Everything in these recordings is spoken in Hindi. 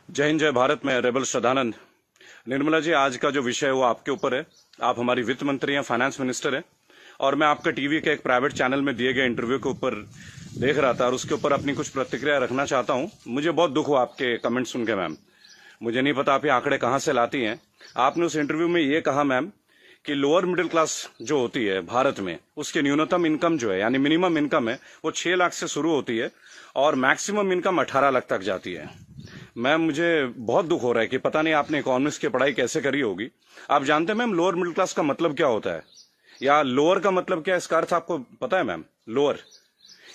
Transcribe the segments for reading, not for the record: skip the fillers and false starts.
जय हिंद जय भारत। मैं रेबल श्रद्धानंद। निर्मला जी, आज का जो विषय है वो आपके ऊपर है। आप हमारी वित्त मंत्री हैं, फाइनेंस मिनिस्टर हैं, और मैं आपके टीवी के एक प्राइवेट चैनल में दिए गए इंटरव्यू के ऊपर देख रहा था और उसके ऊपर अपनी कुछ प्रतिक्रिया रखना चाहता हूं। मुझे बहुत दुख हुआ आपके कमेंट सुन के मैम। मुझे नहीं पता आप ये आंकड़े कहां से लाती हैं। आपने उस इंटरव्यू में ये कहा मैम कि लोअर मिडिल क्लास जो होती है भारत में, उसकी न्यूनतम इनकम जो है यानी मिनिमम इनकम है वो 6 लाख से शुरू होती है और मैक्सिमम इनकम 18 लाख तक जाती है। मैम, मुझे बहुत दुख हो रहा है कि पता नहीं आपने इकोनॉमिक्स की पढ़ाई कैसे करी होगी। आप जानते हैं मैम लोअर मिडिल क्लास का मतलब क्या होता है, या लोअर का मतलब क्या है, इसका अर्थ आपको पता है मैम? लोअर,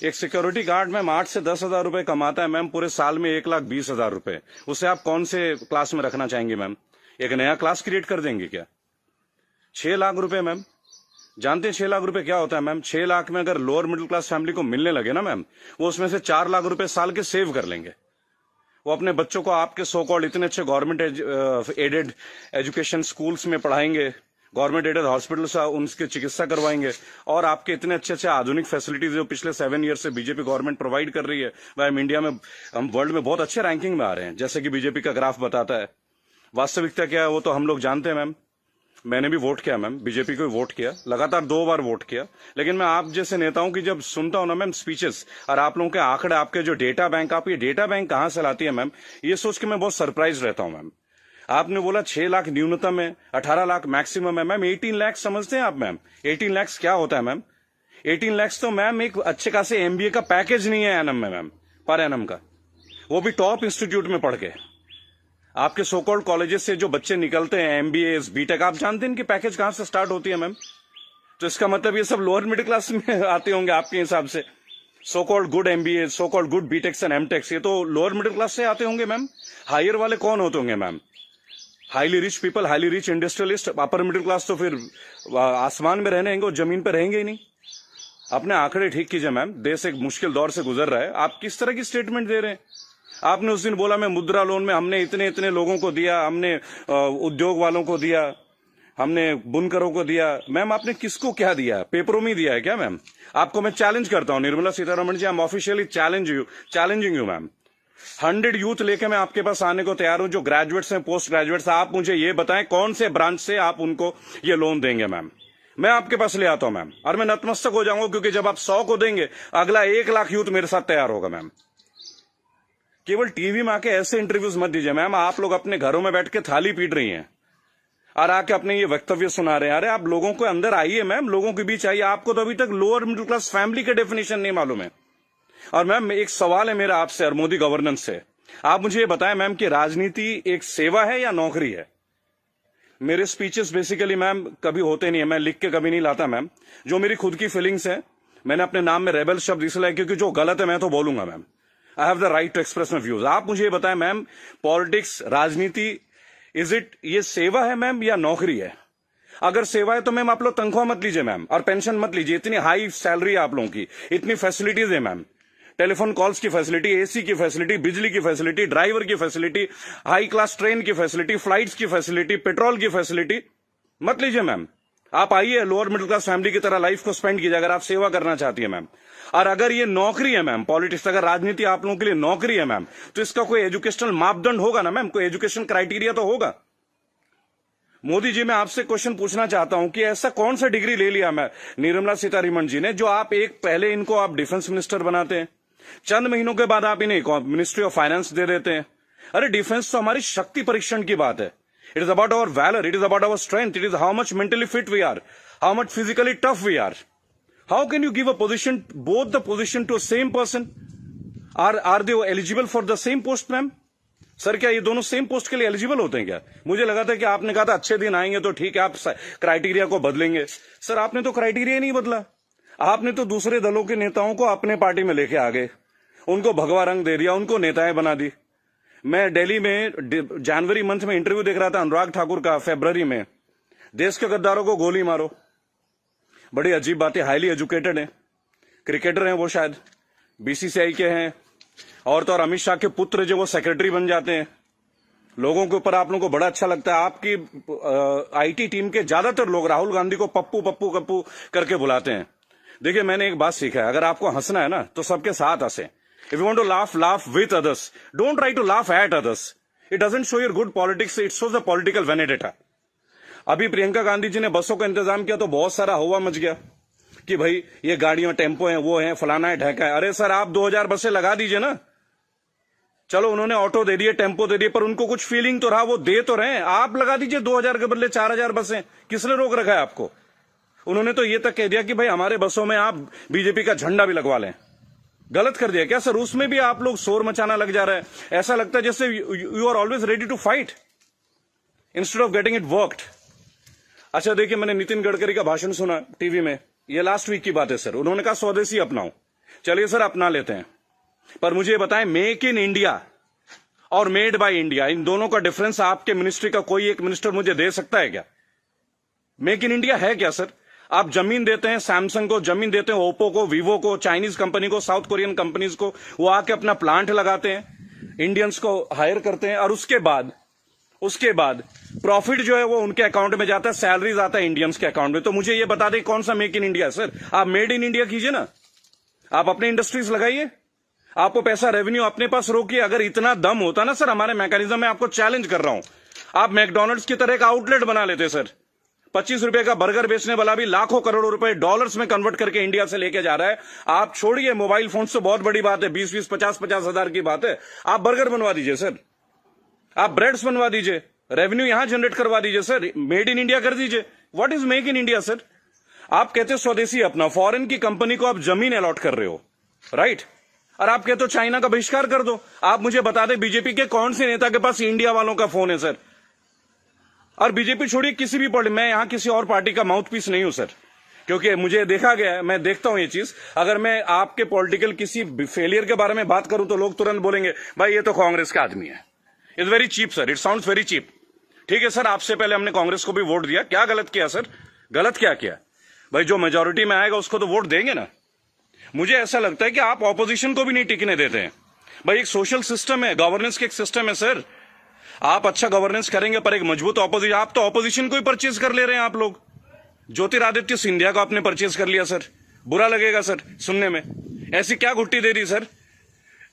एक सिक्योरिटी गार्ड मैम 8 से 10 हजार रुपए कमाता है मैम, पूरे साल में 1,20,000 रुपए। उसे आप कौन से क्लास में रखना चाहेंगे मैम? एक नया क्लास क्रिएट कर देंगे क्या? 6 लाख रुपए मैम, जानते हैं 6 लाख रुपए क्या होता है मैम? 6 लाख में अगर लोअर मिडिल क्लास फैमिली को मिलने लगे ना मैम, वो उसमें से 4 लाख रुपए साल के सेव कर लेंगे। वो अपने बच्चों को आपके सो कॉल्ड इतने अच्छे गवर्नमेंट एडेड एजुकेशन स्कूल्स में पढ़ाएंगे, गवर्नमेंट एडेड हॉस्पिटल से उनकी चिकित्सा करवाएंगे, और आपके इतने अच्छे अच्छे आधुनिक फैसिलिटीज जो पिछले 7 ईयर से बीजेपी गवर्नमेंट प्रोवाइड कर रही है, वह हम इंडिया में, हम वर्ल्ड में बहुत अच्छे रैंकिंग में आ रहे हैं, जैसे कि बीजेपी का ग्राफ बताता है। वास्तविकता क्या है वो तो हम लोग जानते हैं मैम। मैंने भी वोट किया मैम, बीजेपी को वोट किया, लगातार 2 बार वोट किया। लेकिन मैं आप जैसे नेताओं की जब सुनता हूं ना मैम स्पीचेस, और आप लोगों के आंकड़े, आपके जो डेटा बैंक, आप ये डेटा बैंक कहां से लाती है मैम, ये सोच के मैं बहुत सरप्राइज रहता हूं मैम। आपने बोला 6 लाख न्यूनतम है, 18 लाख मैक्सिमम है मैम। 18 लाख समझते हैं आप मैम? 18 लाख क्या होता है मैम? 18 लाख तो मैम एक अच्छे खासे एमबीए का पैकेज नहीं है एनम में मैम, पर एनम का, वो भी टॉप इंस्टीट्यूट में पढ़ के। आपके सो कॉल्ड कॉलेजेस से जो बच्चे निकलते हैं, एमबीए बीटेक, आप जानते हैं इनकी पैकेज कहां से स्टार्ट होती है मैम? तो इसका मतलब ये सब लोअर मिडिल क्लास में आते होंगे आपके हिसाब से। So called good MBA, so called good BTechs and MTechs, ये तो लोअर मिडिल क्लास से आते होंगे मैम। हायर वाले कौन होते होंगे ma'am? Highly rich people, highly rich industrialist. Upper middle class तो फिर आसमान में रहने और जमीन पर रहेंगे ही नहीं। अपने आंकड़े ठीक कीजिए मैम, देश एक मुश्किल दौर से गुजर रहा है। आप किस तरह की स्टेटमेंट दे रहे हैं? आपने उस दिन बोला मैं मुद्रा लोन में हमने इतने इतने लोगों को दिया, हमने उद्योग वालों को दिया, हमने बुनकरों को दिया। मैम आपने किसको क्या दिया? पेपरों में दिया है क्या मैम? आपको मैं चैलेंज करता हूं Nirmala Sitharaman ji, I am officially challenging you ma'am. 100 youth लेके मैं आपके पास आने को तैयार हूं, जो ग्रेजुएट्स हैं, पोस्ट ग्रेजुएट्स। आप मुझे ये बताएं कौन से ब्रांच से आप उनको ये लोन देंगे मैम। मैं आपके पास ले आता हूं मैम, और मैं नतमस्तक हो जाऊंगा, क्योंकि जब आप 100 को देंगे, अगला 1 लाख यूथ मेरे साथ तैयार होगा मैम। केवल टीवी में आके ऐसे इंटरव्यूज मत दीजिए मैम। आप लोग अपने घरों में बैठ के थाली पीट रही हैं और आके अपने ये वक्तव्य सुना रहे हैं। अरे आप लोगों को अंदर आइए मैम, लोगों के बीच आइए। आपको तो अभी तक लोअर मिडिल क्लास फैमिली के डेफिनेशन नहीं मालूम है। और मैम एक सवाल है मेरा आपसे और मोदी गवर्नेंस से। आप मुझे ये बताएं मैम कि राजनीति एक सेवा है या नौकरी है? मेरे स्पीचेस बेसिकली मैम कभी होते नहीं है, मैं लिख के कभी नहीं लाता मैम। जो मेरी खुद की फीलिंग्स है, मैंने अपने नाम में रेबल शब्द इसलिए क्योंकि जो गलत है मैं तो बोलूंगा ma'am. I have the right to express my views. आप मुझे ये बताएं मैम, पॉलिटिक्स, राजनीति, इज इट ये सेवा है मैम या नौकरी है? अगर सेवा है तो मैम आप लोग तनख्वाह मत लीजिए मैम, और पेंशन मत लीजिए। इतनी हाई सैलरी है आप लोगों की, इतनी फैसिलिटीज है मैम, टेलीफोन कॉल्स की फैसिलिटी, एसी की फैसिलिटी, बिजली की फैसिलिटी, ड्राइवर की फैसिलिटी, हाई क्लास ट्रेन की फैसिलिटी, फ्लाइट्स की फैसिलिटी, पेट्रोल की फैसिलिटी। मत लीजिए मैम। आप आइए लोअर मिडिल क्लास फैमिली की तरह लाइफ को स्पेंड कीजिए, अगर आप सेवा करना चाहती है मैम। और अगर ये नौकरी है मैम, पॉलिटिक्स, अगर राजनीति आप लोगों के लिए नौकरी है मैम, तो इसका कोई एजुकेशनल मापदंड होगा ना मैम, कोई एजुकेशन क्राइटेरिया तो होगा। मोदी जी, मैं आपसे क्वेश्चन पूछना चाहता हूं कि ऐसा कौन सा डिग्री ले लिया मैं निर्मला सीतारमण जी ने, जो आप एक पहले इनको आप डिफेंस मिनिस्टर बनाते हैं, चंद महीनों के बाद आप इन्हें मिनिस्ट्री ऑफ फाइनेंस दे देते हैं। अरे डिफेंस तो हमारी शक्ति परीक्षण की बात है। It is about our valour, it is about our strength, it is how much mentally fit we are, how much physically tough we are. How can you give a position, both the position to a same person? Are they eligible for the same post, ma'am? Sir क्या ये दोनों सेम पोस्ट के लिए एलिजिबल होते हैं क्या? मुझे लगा था कि आपने कहा था अच्छे दिन आएंगे तो ठीक है, आप क्राइटेरिया को बदलेंगे। सर आपने तो क्राइटेरिया नहीं बदला। आपने तो दूसरे दलों के नेताओं को अपने पार्टी में लेके आ गए, उनको भगवा रंग दे दिया, उनको नेताएं बना दी। मैं दिल्ली में जनवरी मंथ में इंटरव्यू देख रहा था अनुराग ठाकुर का, फरवरी में, देश के गद्दारों को गोली मारो। बड़ी अजीब बात है, हाईली एजुकेटेड है, क्रिकेटर हैं वो, शायद बीसीसीआई के हैं, और तो और अमित शाह के पुत्र जो वो सेक्रेटरी बन जाते हैं। लोगों के ऊपर आप लोगों को बड़ा अच्छा लगता है। आपकी आईटी टीम के ज्यादातर लोग राहुल गांधी को पप्पू पप्पू पप्पू करके बुलाते हैं। देखिए मैंने एक बात सीखा है, अगर आपको हंसना है ना तो सबके साथ हंसे। If you want to laugh, laugh with others, don't try to laugh at others. It doesn't show your good politics, it shows the political vendetta. अभी प्रियंका गांधी जी ने बसों का इंतजाम किया तो बहुत सारा हवा मच गया कि भाई ये गाड़ियों टेम्पो हैं, वो हैं, फलाना है, ढहका है। अरे सर, आप 2000 बसें लगा दीजिए ना। चलो उन्होंने ऑटो दे दिए, टेम्पो दे दिए, पर उनको कुछ फीलिंग तो रहा, वो दे तो रहे हैं। आप लगा दीजिए 2000 के बदले 4000 बसें। किसने रोक रखा है आपको? उन्होंने तो ये तक कह दिया कि भाई हमारे बसों में आप बीजेपी का झंडा भी लगवा लें। गलत कर दिया क्या सर? उसमें भी आप लोग शोर मचाना लग जा रहे हैं। ऐसा लगता है जैसे you are always ready to fight instead of getting it worked. अच्छा देखिए, मैंने नितिन गडकरी का भाषण सुना टीवी में, ये लास्ट वीक की बात है सर। उन्होंने कहा स्वदेशी अपनाओ। चलिए सर, अपना लेते हैं, पर मुझे बताएं, मेक इन इंडिया और मेड बाय इंडिया, इन दोनों का डिफरेंस आपके मिनिस्ट्री का कोई एक मिनिस्टर मुझे दे सकता है क्या? मेक इन इंडिया है क्या सर? आप जमीन देते हैं सैमसंग को, जमीन देते हैं ओप्पो को, वीवो को, चाइनीज कंपनी को, साउथ कोरियन कंपनीज को, वो आके अपना प्लांट लगाते हैं, इंडियंस को हायर करते हैं, और उसके बाद प्रॉफिट जो है वो उनके अकाउंट में जाता है, सैलरीज आता है इंडियंस के अकाउंट में। तो मुझे ये बता दें कौन सा मेक इन इंडिया है सर? आप मेड इन इंडिया कीजिए ना, आप अपने इंडस्ट्रीज लगाइए, आपको पैसा रेवेन्यू अपने पास रोकिए। अगर इतना दम होता ना सर हमारे मैकेनिज्म में, आपको चैलेंज कर रहा हूं, आप मैकडॉनल्ड्स की तरह एक आउटलेट बना लेते सर। 25 रुपए का बर्गर बेचने वाला भी लाखों करोड़ों रुपए डॉलर्स में कन्वर्ट करके इंडिया से लेके जा रहा है। आप छोड़िए मोबाइल फोन से, बहुत बड़ी बात है, 20-20, 50-50 हजार की बात है। आप बर्गर बनवा दीजिए सर, आप ब्रेड्स बनवा दीजिए, रेवेन्यू यहां जनरेट करवा दीजिए सर, मेड इन इंडिया कर दीजिए। What is make in India sir? आप कहते स्वदेशी अपना, फॉरेन की कंपनी को आप जमीन अलॉट कर रहे हो, राइट? और आप कहते हो चाइना का बहिष्कार कर दो। आप मुझे बता दें बीजेपी के कौन से नेता के पास इंडिया वालों का फोन है सर? और बीजेपी छोड़िए, किसी भी पार्टी, मैं यहां किसी और पार्टी का माउथ पीस नहीं हूं सर, क्योंकि मुझे देखा गया है, मैं देखता हूं ये चीज। अगर मैं आपके पॉलिटिकल किसी फेलियर के बारे में बात करूं तो लोग तुरंत बोलेंगे भाई ये तो कांग्रेस का आदमी है। It's very cheap sir, it sounds very cheap. ठीक है सर, आपसे पहले हमने कांग्रेस को भी वोट दिया, क्या गलत किया सर? गलत क्या किया भाई? जो मेजोरिटी में आएगा उसको तो वोट देंगे ना। मुझे ऐसा लगता है कि आप ऑपोजिशन को भी नहीं टिकने देते हैं भाई। एक सोशल सिस्टम है, गवर्नेंस के एक सिस्टम है सर। आप अच्छा गवर्नेंस करेंगे पर एक मजबूत ऑपोजिशन, आप तो ऑपोजिशन को ही परचेज कर ले रहे हैं आप लोग। ज्योतिरादित्य सिंधिया को आपने परचेज कर लिया सर, बुरा लगेगा सर सुनने में। ऐसी क्या घुट्टी दे दी सर?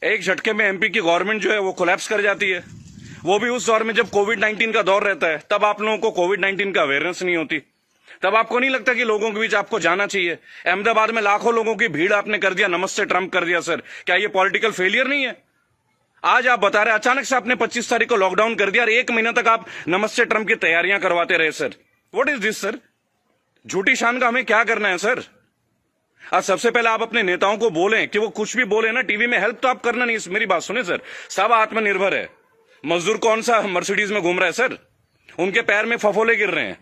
एक झटके में एमपी की गवर्नमेंट जो है वो कोलैप्स कर जाती है, वो भी उस दौर में जब कोविड-19 का दौर रहता है। तब आप लोगों को कोविड-19 का अवेयरनेस नहीं होती, तब आपको नहीं लगता कि लोगों के बीच आपको जाना चाहिए। अहमदाबाद में लाखों लोगों की भीड़ आपने कर दिया, नमस्ते ट्रंप कर दिया सर। क्या ये पॉलिटिकल फेलियर नहीं है? आज आप बता रहे अचानक से आपने 25 तारीख को लॉकडाउन कर दिया और 1 महीना तक आप नमस्ते ट्रंप की तैयारियां करवाते रहे sir. What is this sir? झूठी शान का हमें क्या करना है सर? आज सबसे पहले आप अपने नेताओं को बोलें कि वो कुछ भी बोले ना टीवी में, हेल्प तो आप करना नहीं। मेरी बात सुने सर, सब आत्मनिर्भर है। मजदूर कौन सा मर्सिडीज में घूम रहा है सर? उनके पैर में फफोले गिर रहे हैं।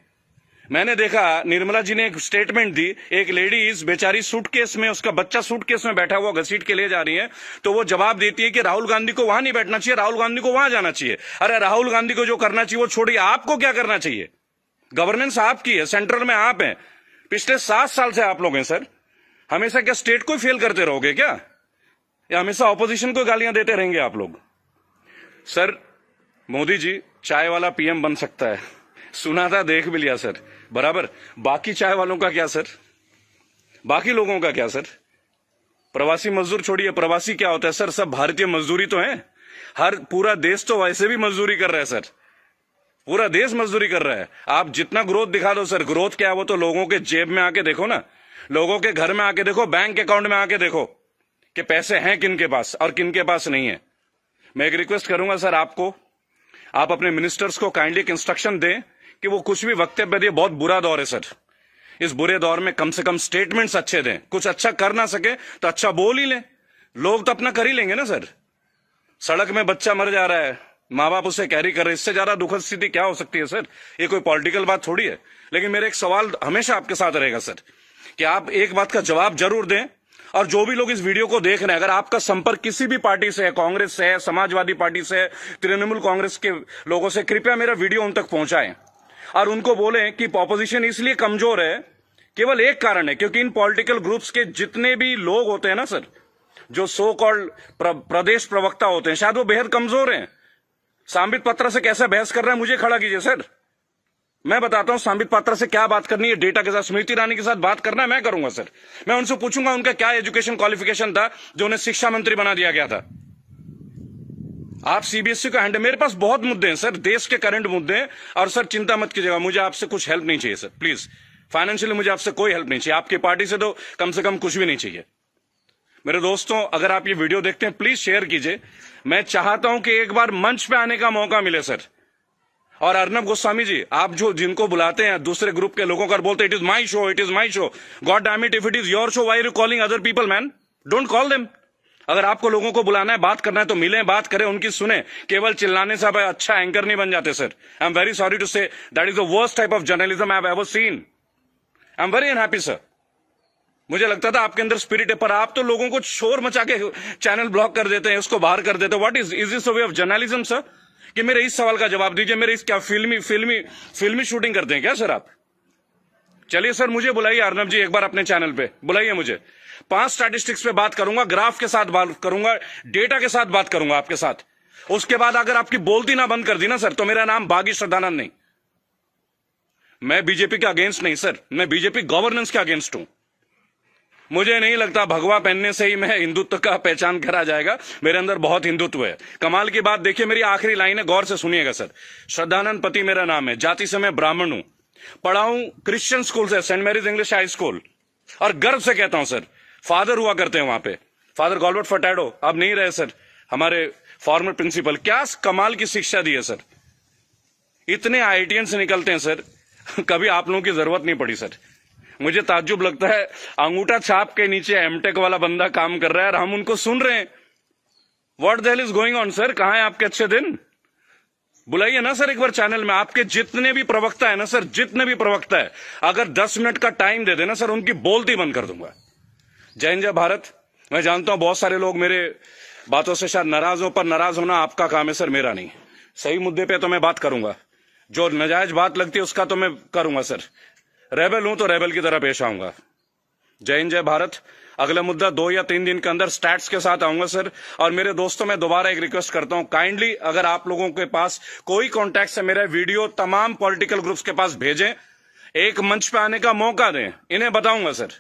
मैंने देखा निर्मला जी ने एक स्टेटमेंट दी, एक लेडीज बेचारी सूटकेस में, उसका बच्चा सूटकेस में बैठा हुआ घसीट के ले जा रही है, तो वो जवाब देती है कि राहुल गांधी को वहां नहीं बैठना चाहिए, राहुल गांधी को वहां जाना चाहिए। अरे राहुल गांधी को जो करना चाहिए वो छोड़िए, आपको क्या करना चाहिए? गवर्नेंस आपकी है, सेंट्रल में आप हैं, पिछले 7 साल से आप लोग हैं सर। हमेशा क्या स्टेट को ही फेल करते रहोगे क्या, या हमेशा ऑपोजिशन को गालियां देते रहेंगे आप लोग? सर मोदी जी चाय वाला पीएम बन सकता है, सुना था, देख भी लिया सर, बराबर। बाकी चाय वालों का क्या सर? बाकी लोगों का क्या सर? प्रवासी मजदूर छोड़िए, प्रवासी क्या होता है सर? सब भारतीय मजदूरी तो है। हर पूरा देश तो वैसे भी मजदूरी कर रहा है सर, पूरा देश मजदूरी कर रहा है। आप जितना ग्रोथ दिखा दो सर, ग्रोथ क्या है वो तो लोगों के जेब में आके देखो ना, लोगों के घर में आके देखो, बैंक अकाउंट में आके देखो कि पैसे हैं किन के पास और किन के पास नहीं है। मैं एक रिक्वेस्ट करूंगा सर आपको, आप अपने मिनिस्टर्स को काइंडली एक इंस्ट्रक्शन दें कि वो कुछ भी वक्तव्य दे। बहुत बुरा दौर है सर, इस बुरे दौर में कम से कम स्टेटमेंट्स अच्छे दें। कुछ अच्छा कर ना सके तो अच्छा बोल ही लें, लोग तो अपना कर ही लेंगे ना सर। सड़क में बच्चा मर जा रहा है, माँ बाप उसे कैरी कर रहे, इससे ज्यादा दुखद स्थिति क्या हो सकती है सर? ये कोई पॉलिटिकल बात थोड़ी है। लेकिन मेरा एक सवाल हमेशा आपके साथ रहेगा सर, कि आप एक बात का जवाब जरूर दें, और जो भी लोग इस वीडियो को देख रहे हैं, अगर आपका संपर्क किसी भी पार्टी से है, कांग्रेस से है, समाजवादी पार्टी से है, तृणमूल कांग्रेस के लोगों से, कृपया मेरा वीडियो उन तक पहुंचाएं और उनको बोलें कि ऑपोजिशन इसलिए कमजोर है, केवल एक कारण है, क्योंकि इन पॉलिटिकल ग्रुप्स के जितने भी लोग होते हैं ना सर, जो सो कॉल्ड प्रदेश प्रवक्ता होते हैं, शायद वो बेहद कमजोर हैं। सांबित पात्रा से कैसे बहस कर रहे हैं, मुझे खड़ा कीजिए सर, मैं बताता हूं सांबित पात्रा से क्या बात करनी है, डेटा के साथ। स्मृति ईरानी के साथ बात करना है, मैं करूंगा सर। मैं उनसे पूछूंगा उनका क्या एजुकेशन क्वालिफिकेशन था जो उन्हें शिक्षा मंत्री बना दिया गया था। आप सीबीएसई का हैंडल, मेरे पास बहुत मुद्दे हैं सर, देश के करंट मुद्दे हैं। और सर चिंता मत कीजिएगा, मुझे आपसे कुछ हेल्प नहीं चाहिए सर, प्लीज। फाइनेंशियली मुझे आपसे कोई हेल्प नहीं चाहिए, आपकी पार्टी से तो कम से कम कुछ भी नहीं चाहिए। मेरे दोस्तों, अगर आप ये वीडियो देखते हैं प्लीज शेयर कीजिए। मैं चाहता हूं कि एक बार मंच पे आने का मौका मिले सर। और अर्नब गोस्वामी जी, आप जो जिनको बुलाते हैं दूसरे ग्रुप के लोगों का, बोलते it is my show, it is my show. God damn it, if it is your show, why are you calling other people man? Don't call them. अगर आपको लोगों को बुलाना है, बात करना है, तो मिलें, बात करें, उनकी सुने। केवल चिल्लाने से आप अच्छा एंकर नहीं बन जाते sir. I am very sorry to say, that is the worst type of journalism I have ever seen. I am very unhappy sir. मुझे लगता था आपके अंदर स्पिरिट है, पर आप तो लोगों को शोर मचा के चैनल ब्लॉक कर देते हैं, उसको बाहर कर देते हैं। What is this way of journalism sir? कि मेरे इस सवाल का जवाब दीजिए। मेरे इस क्या फिल्मी शूटिंग करते हैं क्या सर आप? चलिए सर, मुझे बुलाइए अर्नब जी एक बार अपने चैनल पे, बुलाइए मुझे। 5 स्टैटिस्टिक्स पे बात करूंगा, ग्राफ के साथ बात करूंगा, डेटा के साथ बात करूंगा आपके साथ। उसके बाद अगर आपकी बोलती ना बंद कर दी ना सर, तो मेरा नाम बागी श्रद्धानंद नहीं। मैं बीजेपी के अगेंस्ट नहीं सर, मैं बीजेपी गवर्नेंस के अगेंस्ट हूं। मुझे नहीं लगता भगवा पहनने से ही मैं हिंदुत्व का पहचान करा जाएगा। मेरे अंदर बहुत हिंदुत्व है। कमाल की बात देखिए, मेरी आखिरी लाइन है, गौर से सुनिएगा सर। श्रद्धानंद पति मेरा नाम है, जाति से मैं ब्राह्मण हूं, पढ़ा हूं क्रिश्चियन स्कूल से, Saint Mary's English high school. और गर्व से कहता हूं सर, फादर हुआ करते हैं वहां पे, फादर गॉलबर्ट फर्टैडो, अब नहीं रहे सर, हमारे फॉर्मर प्रिंसिपल। क्या कमाल की शिक्षा दी है सर। इतने आईआईटीएन से निकलते हैं सर, कभी आप लोगों की जरूरत नहीं पड़ी सर। मुझे ताज्जुब लगता है, अंगूठा छाप के नीचे एमटेक वाला बंदा काम कर रहा है और हम उनको सुन रहे हैं। What the hell is going on sir? कहां है आपके अच्छे दिन? बुलाइए ना सर एक बार चैनल में। आपके जितने भी प्रवक्ता है ना सर, जितने भी प्रवक्ता है, अगर 10 मिनट का टाइम दे देना सर, उनकी बोलती बंद कर दूंगा। जय हिंद, जय भारत। मैं जानता हूं बहुत सारे लोग मेरे बातों से शायद नाराज हो, पर नाराज होना आपका काम है सर, मेरा नहीं। सही मुद्दे पे तो मैं बात करूंगा, जो नाजायज बात लगती है उसका तो मैं करूंगा सर। रेबल हूं तो रेबल की तरह पेश आऊंगा। जय हिंद, जय भारत। अगला मुद्दा 2 या 3 दिन के अंदर स्टैट्स के साथ आऊंगा सर। और मेरे दोस्तों, मैं दोबारा एक रिक्वेस्ट करता हूं, काइंडली अगर आप लोगों के पास कोई कॉन्टैक्ट है, मेरा वीडियो तमाम पॉलिटिकल ग्रुप्स के पास भेजें, एक मंच पे आने का मौका दें। इन्हें बताऊंगा सर,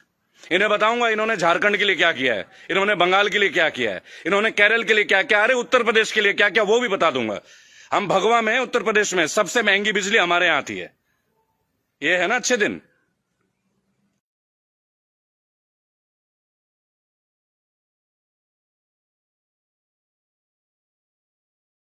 इन्हें बताऊंगा इन्होंने झारखंड के लिए क्या किया है, इन्होंने बंगाल के लिए क्या किया है, इन्होंने केरल के लिए क्या क्या, अरे उत्तर प्रदेश के लिए क्या क्या, वो भी बता दूंगा। हम भगवा में, उत्तर प्रदेश में सबसे महंगी बिजली हमारे यहां आती है। ये है ना अच्छे दिन।